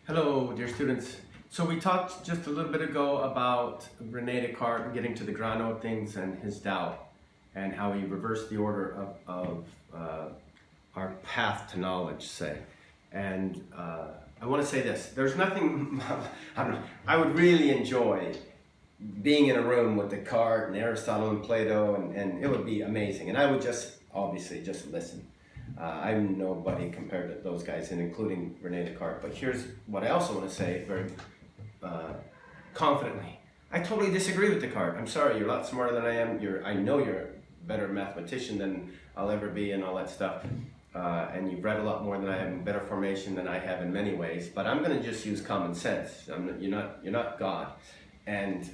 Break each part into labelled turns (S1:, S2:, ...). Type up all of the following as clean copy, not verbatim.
S1: Hello, dear students. So we talked just a little bit ago about René Descartes getting to the ground of things and his doubt, and how he reversed the order of our path to knowledge, say. And I want to say this: there's nothing. I would really enjoy being in a room with Descartes and Aristotle and Plato, and it would be amazing. And I would just obviously just listen. I'm nobody compared to those guys, and including René Descartes. But here's what I also want to say very confidently. I totally disagree with Descartes. I'm sorry, you're a lot smarter than I am. I know you're a better mathematician than I'll ever be and all that stuff. And you've read a lot more than I have, and better formation than I have in many ways. But I'm going to just use common sense. You're not God. And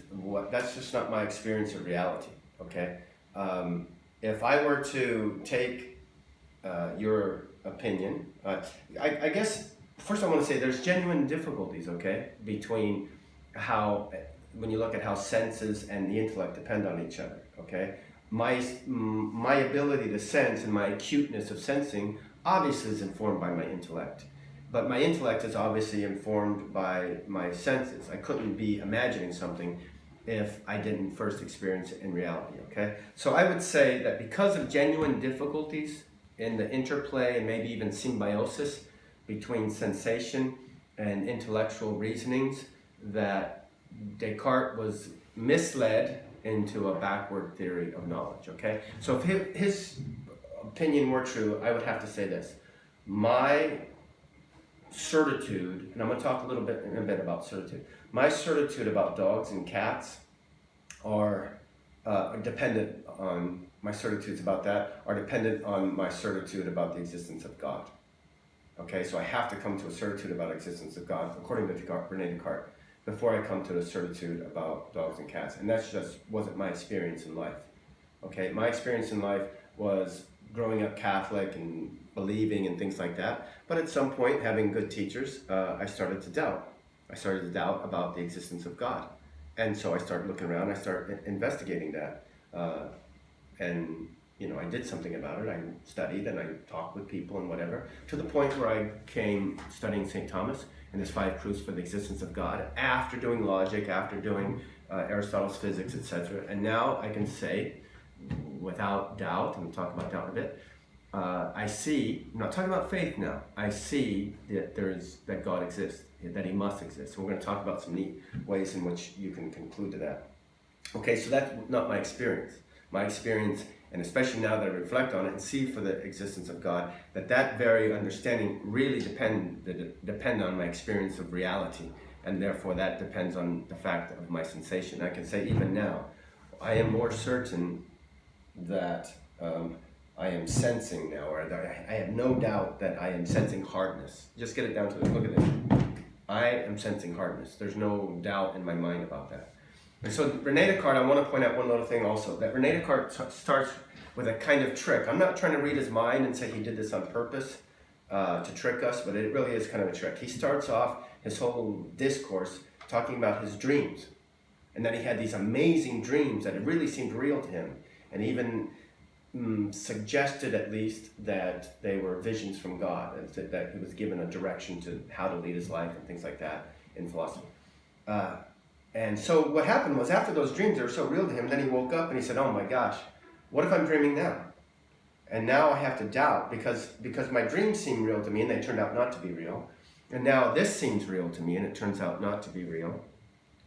S1: that's just not my experience of reality, okay? If I were to take your opinion. I guess first I want to say there's genuine difficulties, okay, between when you look at how senses and the intellect depend on each other, okay? My ability to sense and my acuteness of sensing obviously is informed by my intellect. But my intellect is obviously informed by my senses. I couldn't be imagining something if I didn't first experience it in reality, okay? So I would say that because of genuine difficulties in the interplay and maybe even symbiosis between sensation and intellectual reasonings, that Descartes was misled into a backward theory of knowledge, okay? So if his opinion were true, I would have to say this. My certitude, and I'm going to talk in a bit about certitude. My certitude about dogs and cats are dependent on my certitudes about that are dependent on my certitude about the existence of God. Okay, so I have to come to a certitude about the existence of God, according to René Descartes, before I come to a certitude about dogs and cats. And that's just wasn't my experience in life. Okay, my experience in life was growing up Catholic and believing and things like that. But at some point, having good teachers, I started to doubt. I started to doubt about the existence of God. And so I started looking around, I started investigating that. And I did something about it. I studied and I talked with people and whatever, to the point where I came studying St. Thomas and his 5 proofs for the existence of God, after doing logic, after doing Aristotle's physics, etc. And now I can say, without doubt, and we'll talk about doubt in a bit, I see, I'm not talking about faith now, I see that God exists, that he must exist. So we're going to talk about some neat ways in which you can conclude to that. Okay, so that's not my experience. My experience, and especially now that I reflect on it and see for the existence of God, that very understanding really depend on my experience of reality, and therefore that depends on the fact of my sensation. I can say even now, I am more certain that I am sensing now, or that I have no doubt that I am sensing hardness. Just get it down to this. Look at this. I am sensing hardness. There's no doubt in my mind about that. And so René Descartes, I want to point out one other thing also, that René Descartes starts with a kind of trick. I'm not trying to read his mind and say he did this on purpose to trick us, but it really is kind of a trick. He starts off his whole discourse talking about his dreams, and that he had these amazing dreams that it really seemed real to him, and even suggested at least that they were visions from God, that he was given a direction to how to lead his life and things like that in philosophy. And so what happened was, after those dreams, they were so real to him, then he woke up and he said, oh my gosh, what if I'm dreaming now? And now I have to doubt, because my dreams seem real to me and they turned out not to be real. And now this seems real to me and it turns out not to be real.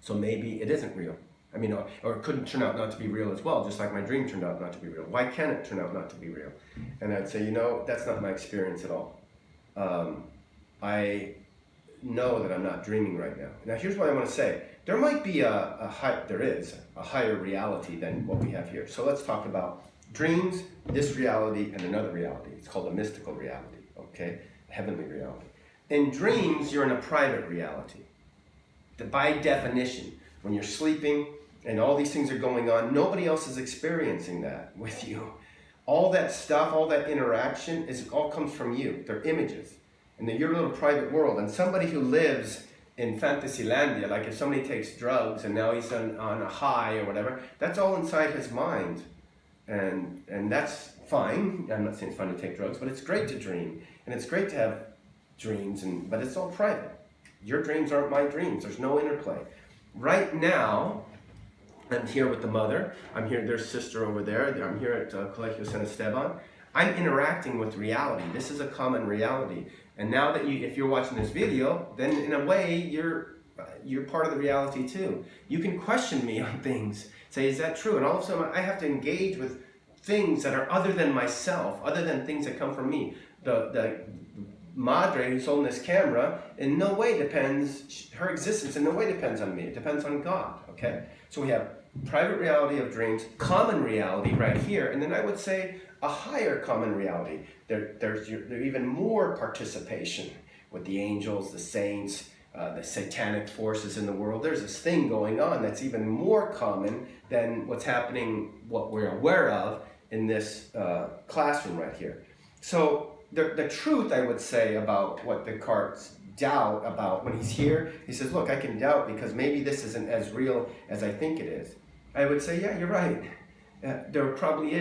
S1: So maybe it isn't real. I mean, or it couldn't turn out not to be real as well, just like my dream turned out not to be real. Why can't it turn out not to be real? And I'd say, that's not my experience at all. I know that I'm not dreaming right now. Now here's what I want to say. There might be there is a higher reality than what we have here. So let's talk about dreams, this reality, and another reality. It's called a mystical reality, okay? Heavenly reality. In dreams, you're in a private reality. By definition, when you're sleeping and all these things are going on, nobody else is experiencing that with you. All that stuff, all that interaction, all comes from you. They're images. And they're your little private world. And somebody who lives in Fantasylandia, like if somebody takes drugs and now he's on a high or whatever, that's all inside his mind. And that's fine. I'm not saying it's fun to take drugs, but it's great to dream. And it's great to have dreams, but it's all private. Your dreams aren't my dreams. There's no interplay. Right now, I'm here with the mother. I'm here, there's sister over there. I'm here at Colegio San Esteban. I'm interacting with reality. This is a common reality. And now that if you're watching this video, then in a way, you're part of the reality too. You can question me on things. Say, is that true? And all of a sudden, I have to engage with things that are other than myself, other than things that come from me. The madre who's holding this camera in no way depends, her existence in no way depends on me. It depends on God, okay? So we have private reality of dreams, common reality right here, and then I would say a higher common reality. There's even more participation with the angels, the saints, the satanic forces in the world. There's this thing going on that's even more common than what's happening, what we're aware of in this classroom right here. So the truth, I would say, about what Descartes doubt about when he's here, he says, look, I can doubt because maybe this isn't as real as I think it is. I would say, yeah, you're right. There definitely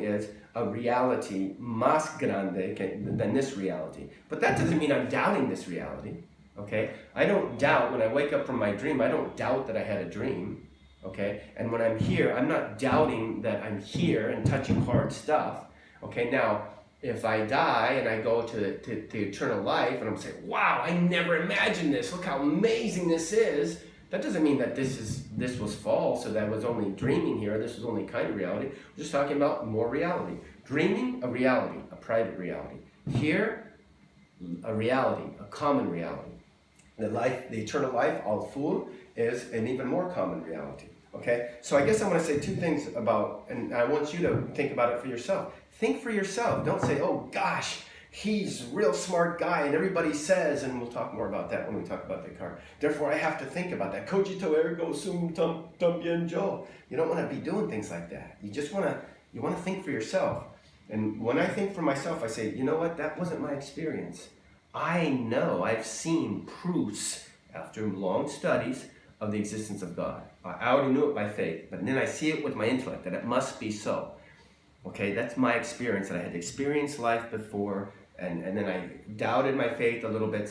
S1: is a reality más grande than this reality. But that doesn't mean I'm doubting this reality, okay? I don't doubt when I wake up from my dream, I don't doubt that I had a dream, okay? And when I'm here, I'm not doubting that I'm here and touching hard stuff, okay? Now, if I die and I go to eternal life and I'm saying, wow, I never imagined this, look how amazing this is, that doesn't mean that this was false or that I was only dreaming here, this was only kind of reality. We're just talking about more reality. Dreaming, a reality, a private reality. Here, a reality, a common reality. The eternal life, al full, is an even more common reality. Okay? So I guess I want to say two things about, and I want you to think about it for yourself. Think for yourself. Don't say, oh gosh, he's a real smart guy and everybody says, and we'll talk more about that when we talk about Descartes. Therefore, I have to think about that. Cogito ergo sum también yo. You don't want to be doing things like that. You just want to think for yourself. And when I think for myself, I say, you know what? That wasn't my experience. I know, I've seen proofs after long studies of the existence of God. I already knew it by faith, but then I see it with my intellect that it must be so. Okay, that's my experience, that I had experienced life before, and then I doubted my faith a little bit,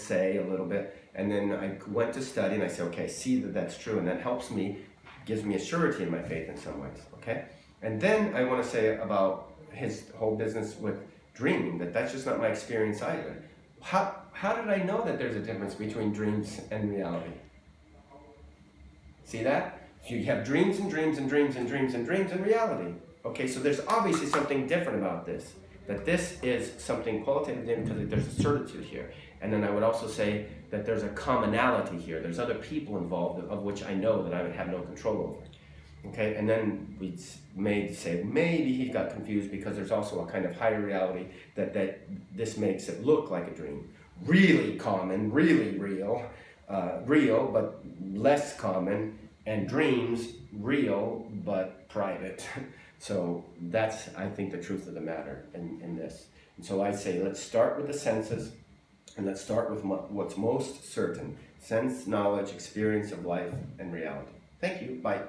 S1: and then I went to study and I say, okay, I see that that's true, and that helps me, gives me a surety in my faith in some ways, okay? And then I want to say about his whole business with dreaming, that's just not my experience either. How did I know that there's a difference between dreams and reality? See that? So you have dreams and dreams and dreams and dreams and dreams and reality. Okay, so there's obviously something different about this. That this is something qualitative because there's a certitude here. And then I would also say that there's a commonality here. There's other people involved of which I know that I would have no control over. Okay, and then we may say maybe he got confused because there's also a kind of higher reality that this makes it look like a dream. Really common, really real, real but less common, and dreams real but private. So that's, I think, the truth of the matter in this. And so I say, let's start with the senses, and let's start with what's most certain: sense, knowledge, experience of life, and reality. Thank you. Bye.